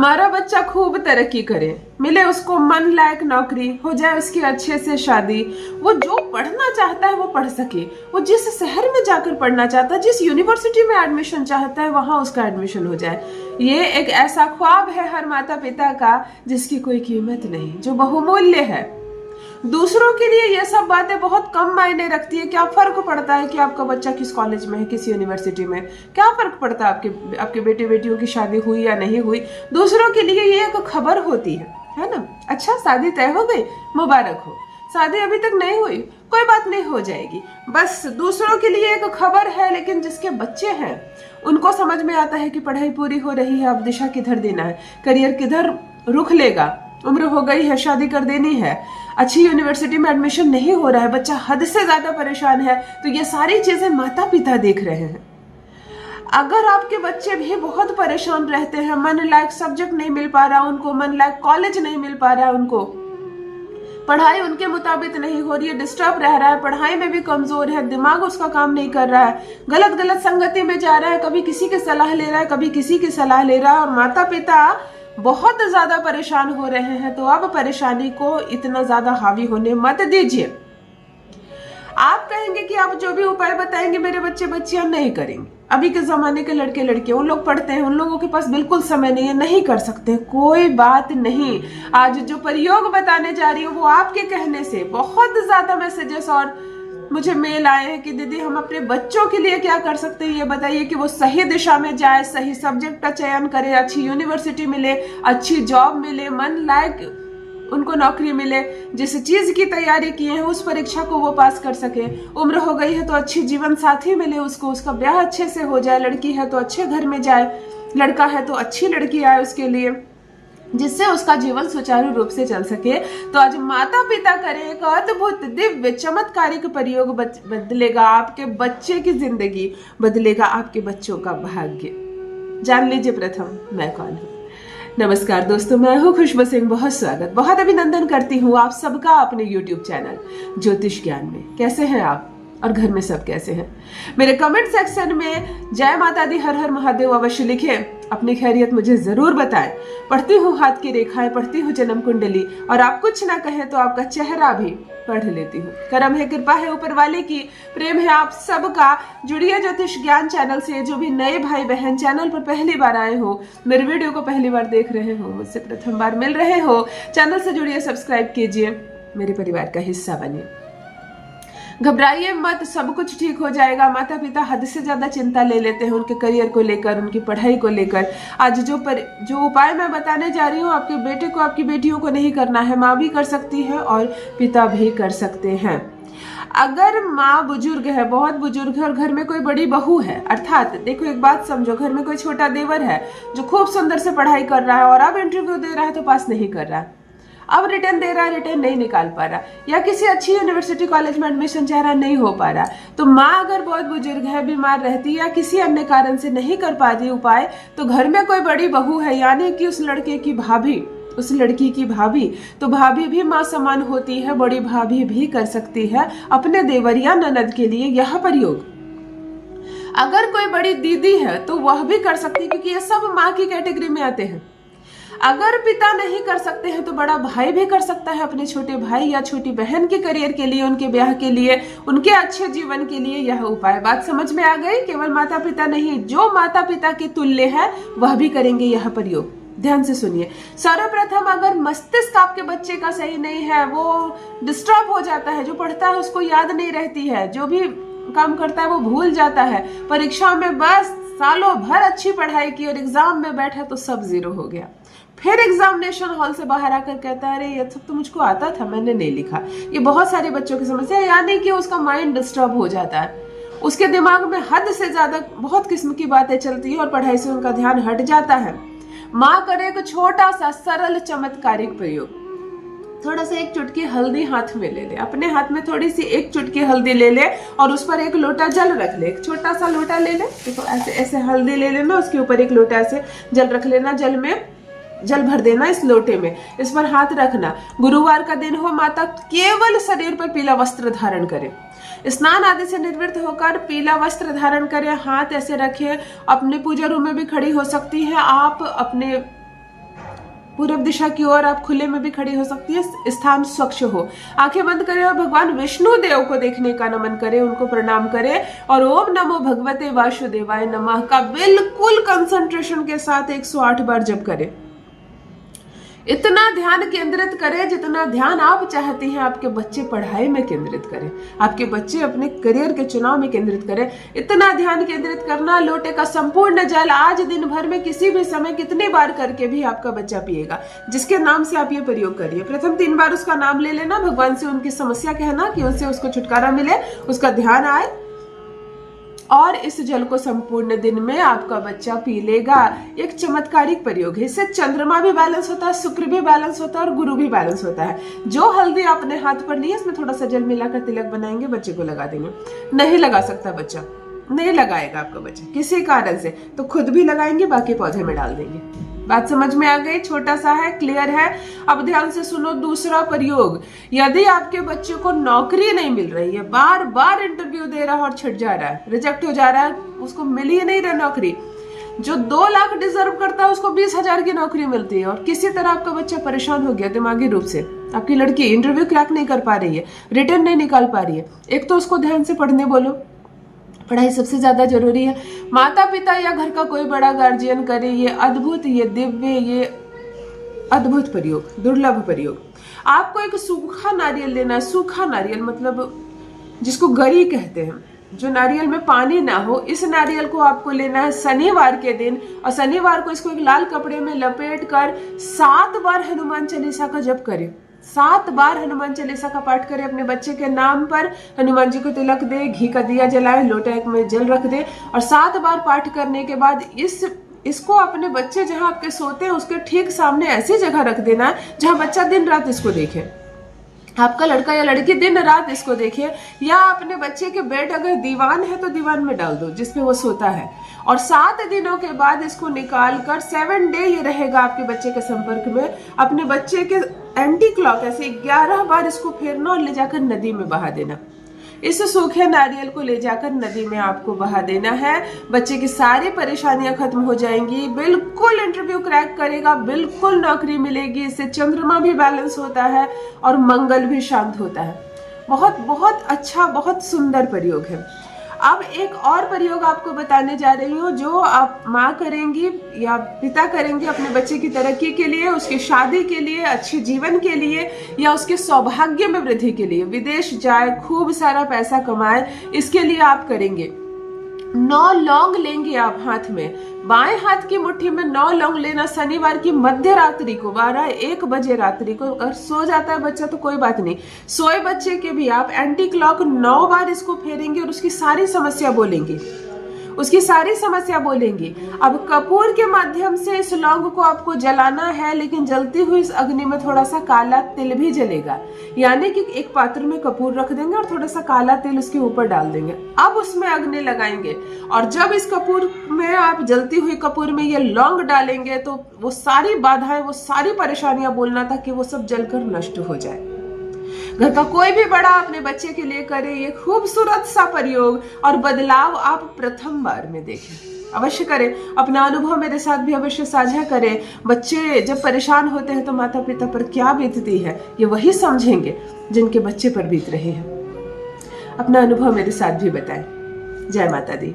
हमारा बच्चा खूब तरक्की करे, मिले उसको मन लायक नौकरी, हो जाए उसकी अच्छे से शादी, वो जो पढ़ना चाहता है वो पढ़ सके, वो जिस शहर में जाकर पढ़ना चाहता है, जिस यूनिवर्सिटी में एडमिशन चाहता है वहां उसका एडमिशन हो जाए। ये एक ऐसा ख्वाब है हर माता पिता का जिसकी कोई कीमत नहीं, जो बहुमूल्य है। दूसरों के लिए ये सब बातें बहुत कम मायने रखती है। क्या फर्क पड़ता है कि आपका बच्चा किस कॉलेज में है, किस यूनिवर्सिटी में, क्या फर्क पड़ता है आपके बेटे बेटियों की शादी हुई या नहीं हुई। दूसरों के लिए ये एक खबर होती है ना। अच्छा शादी तय हो गई, मुबारक हो। शादी अभी तक नहीं हुई, कोई बात नहीं, हो जाएगी। बस दूसरों के लिए एक खबर है, लेकिन जिसके बच्चे हैं उनको समझ में आता है कि पढ़ाई पूरी हो रही है, अब दिशा किधर देना है, करियर किधर रुख लेगा, उम्र हो गई है, शादी कर देनी है, अच्छी यूनिवर्सिटी में एडमिशन नहीं हो रहा है, बच्चा हद से ज्यादा परेशान है। तो ये सारी चीजें माता पिता देख रहे हैं। अगर आपके बच्चे भी बहुत परेशान रहते हैं, मन लायक सब्जेक्ट नहीं मिल पा रहा उनको, मन लायक कॉलेज नहीं मिल पा रहा उनको, पढ़ाई उनके मुताबिक नहीं हो रही है, डिस्टर्ब रह रहा है, पढ़ाई में भी कमजोर है, दिमाग उसका काम नहीं कर रहा है, गलत गलत संगति में जा रहा है, कभी किसी की सलाह ले रहा है, कभी किसी की सलाह ले रहा है, और माता पिता बहुत ज्यादा परेशान हो रहे हैं, तो अब परेशानी को इतना ज्यादा हावी होने मत दीजिए। आप कहेंगे कि आप जो भी उपाय बताएंगे मेरे बच्चे बच्चियां नहीं करेंगे। अभी के जमाने के लड़के लड़कियां, उन लोग पढ़ते हैं, उन लोगों के पास बिल्कुल समय नहीं है, नहीं कर सकते, कोई बात नहीं। आज जो प्रयोग बताने जा रही हूँ वो आपके कहने से बहुत ज्यादा मैसेजेस और मुझे मेल आए हैं कि दीदी हम अपने बच्चों के लिए क्या कर सकते हैं, ये बताइए कि वो सही दिशा में जाए, सही सब्जेक्ट का चयन करे, अच्छी यूनिवर्सिटी मिले, अच्छी जॉब मिले, मन लायक उनको नौकरी मिले, जिस चीज की तैयारी किए हैं उस परीक्षा को वो पास कर सके। उम्र हो गई है तो अच्छी जीवन साथी मिले उसको, उसका ब्याह अच्छे से हो जाए, लड़की है तो अच्छे घर में जाए, लड़का है तो अच्छी लड़की आए उसके लिए, जिससे उसका जीवन सुचारू रूप से चल सके। तो आज माता पिता करें एक अद्भुत दिव्य चमत्कारिक प्रयोग, बदलेगा आपके बच्चे की जिंदगी, बदलेगा आपके बच्चों का भाग्य। जान लीजिए प्रथम मैं कौन हूँ। नमस्कार दोस्तों, मैं हूँ खुशबू सिंह। बहुत स्वागत, बहुत अभिनंदन करती हूँ आप सबका अपने YouTube चैनल ज्योतिष ज्ञान में। कैसे हैं आप और घर में सब कैसे हैं? मेरे कमेंट सेक्शन में जय माता दी, हर हर महादेव अवश्य लिखें, अपनी खैरियत मुझे जरूर बताएं। पढ़ती हूँ हाथ की रेखाएं, पढ़ती हूँ जन्म कुंडली, और आप कुछ ना कहें तो आपका चेहरा भी पढ़ लेती हूँ। करम है, कृपा है ऊपर वाले की, प्रेम है आप सबका। जुड़िए ज्योतिष ज्ञान चैनल से। जो भी नए भाई बहन चैनल पर पहली बार आए हो, मेरे वीडियो को पहली बार देख रहे हो, मुझसे प्रथम बार मिल रहे हो, चैनल से जुड़िए, सब्सक्राइब कीजिए, मेरे परिवार का हिस्सा बनिए। घबराइए मत, सब कुछ ठीक हो जाएगा। माता पिता हद से ज्यादा चिंता ले लेते हैं उनके करियर को लेकर, उनकी पढ़ाई को लेकर। आज जो उपाय मैं बताने जा रही हूँ, आपके बेटे को, आपकी बेटियों को नहीं करना है, माँ भी कर सकती है और पिता भी कर सकते हैं। अगर माँ बुजुर्ग है, बहुत बुजुर्ग है, और घर में कोई बड़ी बहू है, अर्थात देखो एक बात समझो, घर में कोई छोटा देवर है जो खूब सुंदर से पढ़ाई कर रहा है और अब इंटरव्यू दे रहा है तो पास नहीं कर रहा है, अब रिटर्न दे रहा है, रिटर्न नहीं निकाल पा रहा, या किसी अच्छी यूनिवर्सिटी कॉलेज में एडमिशन चाह रहा, नहीं हो पा रहा, तो माँ अगर बहुत बुजुर्ग है, बीमार रहती या किसी अन्य कारण से नहीं कर पाती उपाय, तो घर में कोई बड़ी बहू है, यानी कि उस लड़के की भाभी, उस लड़की की भाभी, तो भाभी भी माँ समान होती है, बड़ी भाभी भी कर सकती है अपने देवर या ननद के लिए यह प्रयोग। अगर कोई बड़ी दीदी है तो वह भी कर सकती है, क्योंकि ये सब माँ की कैटेगरी में आते हैं। अगर पिता नहीं कर सकते हैं तो बड़ा भाई भी कर सकता है अपने छोटे भाई या छोटी बहन के करियर के लिए, उनके ब्याह के लिए, उनके अच्छे जीवन के लिए यह उपाय। बात समझ में आ गई? केवल माता पिता नहीं, जो माता पिता के तुल्य है वह भी करेंगे यह प्रयोग। ध्यान से सुनिए। सर्वप्रथम, अगर मस्तिष्क आपके बच्चे का सही नहीं है, वो डिस्टर्ब हो जाता है, जो पढ़ता है उसको याद नहीं रहती है, जो भी काम करता है वो भूल जाता है, परीक्षा में बस सालों भर अच्छी पढ़ाई की और एग्जाम में बैठा तो सब जीरो हो गया, फिर एग्जामिनेशन हॉल से बाहर आकर कहता है अरे ये सब तो मुझको आता था, मैंने नहीं लिखा। ये बहुत सारे बच्चों की समस्या है, यानी कि उसका माइंड डिस्टर्ब हो जाता है, उसके दिमाग में हद से ज्यादा बहुत किस्म की बातें चलती है और पढ़ाई से उनका ध्यान हट जाता है। माँ करे एक छोटा सा सरल चमत्कारिक प्रयोग। थोड़ा सा एक चुटकी हल्दी हाथ में ले ले, अपने हाथ में थोड़ी सी एक चुटकी हल्दी ले ले और उस पर एक लोटा जल रख ले, एक छोटा सा लोटा ले ले, देखो ऐसे ऐसे हल्दी ले लेना, उसके ऊपर एक लोटा ऐसे जल रख लेना, जल में जल भर देना इस लोटे में, इस पर हाथ रखना। गुरुवार का दिन हो, माता केवल शरीर पर पीला वस्त्र धारण करे, स्नान आदि से निवृत्त होकर पीला वस्त्र धारण करें, हाथ ऐसे रखें, अपने पूजा रूम में भी खड़ी हो सकती है आप, अपने पूरब दिशा की ओर आप खुले में भी खड़ी हो सकती है, स्थान स्वच्छ हो। आंखें बंद करें और भगवान विष्णु देव को देखने का नमन करें, उनको प्रणाम करें और ओम नमो भगवते वासुदेवाय नमः का बिल्कुल कंसंट्रेशन के साथ 108 बार जप करें। इतना ध्यान केंद्रित करें जितना ध्यान आप चाहती हैं आपके बच्चे पढ़ाई में केंद्रित करें, आपके बच्चे अपने करियर के चुनाव में केंद्रित करें। इतना ध्यान केंद्रित करना, लोटे का संपूर्ण जल आज दिन भर में किसी भी समय कितनी बार करके भी आपका बच्चा पिएगा, जिसके नाम से आप ये प्रयोग करिए। प्रथम 3 बार उसका नाम ले लेना, भगवान से उनकी समस्या कहना कि उनसे उसको छुटकारा मिले, उसका ध्यान आए, और इस जल को संपूर्ण दिन में आपका बच्चा पी लेगा। एक चमत्कारिक प्रयोग है, इससे चंद्रमा भी बैलेंस होता है, शुक्र भी बैलेंस होता है और गुरु भी बैलेंस होता है। जो हल्दी आपने हाथ पर ली है इसमें थोड़ा सा जल मिलाकर तिलक बनाएंगे, बच्चे को लगा देंगे। नहीं लगा सकता बच्चा, नहीं लगाएगा आपका बच्चा किसी कारण से, तो खुद भी लगाएंगे, बाकी पौधे में डाल देंगे। बात समझ में आ गई? छोटा सा है, क्लियर है। अब ध्यान से सुनो दूसरा प्रयोग। यदि आपके बच्चे को नौकरी नहीं मिल रही है, बार बार इंटरव्यू दे रहा है और छट जा रहा है, रिजेक्ट हो जा रहा है, उसको मिल ही नहीं रहा नौकरी, जो 2 लाख डिजर्व करता है उसको 20,000 की नौकरी मिलती है, और किसी तरह आपका बच्चा परेशान हो गया दिमागी रूप से, आपकी लड़की इंटरव्यू क्रैक नहीं कर पा रही है, रिटर्न नहीं निकाल पा रही है, एक तो उसको ध्यान से पढ़ने बोलो, पढ़ाई सबसे ज्यादा जरूरी है। माता पिता या घर का कोई बड़ा गार्जियन करे ये अद्भुत, ये दिव्य, ये अद्भुत प्रयोग, दुर्लभ प्रयोग। आपको एक सूखा नारियल लेना है। सूखा नारियल मतलब जिसको गरी कहते हैं, जो नारियल में पानी ना हो, इस नारियल को आपको लेना है शनिवार के दिन, और शनिवार को इसको एक लाल कपड़े में लपेट कर 7 बार हनुमान चालीसा का जप करें। 7 बार हनुमान चालीसा का पाठ करें अपने बच्चे के नाम पर, हनुमान जी को तिलक दे, घी का दिया जलाए, लोटा एक में जल रख दे, और 7 बार पाठ करने के बाद इसको अपने बच्चे जहां आपके सोते हैं उसके ठीक सामने ऐसी जगह रख देना है जहां बच्चा दिन रात इसको देखे। आपका लड़का या लड़की दिन रात इसको देखे, या अपने बच्चे के बेड अगर दीवान है तो दीवान में डाल दो जिसपे वो सोता है, और 7 दिनों के बाद इसको निकाल कर 7 डे ये रहेगा आपके बच्चे के संपर्क में। अपने बच्चे के एंटी क्लॉक ऐसे 11 बार इसको फेरना और ले जाकर नदी में बहा देना। इस सूखे नारियल को ले जाकर नदी में आपको बहा देना है। बच्चे की सारी परेशानियां खत्म हो जाएंगी, बिल्कुल इंटरव्यू क्रैक करेगा, बिल्कुल नौकरी मिलेगी। इससे चंद्रमा भी बैलेंस होता है और मंगल भी शांत होता है। बहुत बहुत अच्छा, बहुत सुंदर प्रयोग है। अब एक और प्रयोग आपको बताने जा रही हूँ जो आप माँ करेंगी या पिता करेंगे अपने बच्चे की तरक्की के लिए, उसकी शादी के लिए, अच्छे जीवन के लिए, या उसके सौभाग्य में वृद्धि के लिए, विदेश जाए, खूब सारा पैसा कमाए, इसके लिए आप करेंगे। 9 लौंग लेंगे आप हाथ में, बाएं हाथ की मुट्ठी में 9 लौंग लेना। शनिवार की मध्य रात्रि को 12-1 बजे रात्रि को, अगर सो जाता है बच्चा तो कोई बात नहीं, सोए बच्चे के भी आप एंटी क्लॉक 9 बार इसको फेरेंगे और उसकी सारी समस्या बोलेंगे, उसकी सारी समस्या बोलेंगे। अब कपूर के माध्यम से इस लौंग को आपको जलाना है, लेकिन जलती हुई इस अग्नि में थोड़ा सा काला तिल भी जलेगा, यानी कि एक पात्र में कपूर रख देंगे और थोड़ा सा काला तिल उसके ऊपर डाल देंगे। अब उसमें अग्नि लगाएंगे, और जब इस कपूर में आप जलती हुई कपूर में ये लौंग डालेंगे तो वो सारी बाधाएं, वो सारी परेशानियां बोलना था कि वो सब जलकर नष्ट हो जाए। घर का कोई भी बड़ा अपने बच्चे के लिए करे ये खूबसूरत सा प्रयोग, और बदलाव आप प्रथम बार में देखें। अवश्य करें, अपना अनुभव मेरे साथ भी अवश्य साझा करें। बच्चे जब परेशान होते हैं तो माता पिता पर क्या बीतती है ये वही समझेंगे जिनके बच्चे पर बीत रही है। अपना अनुभव मेरे साथ भी बताएं। जय माता दी।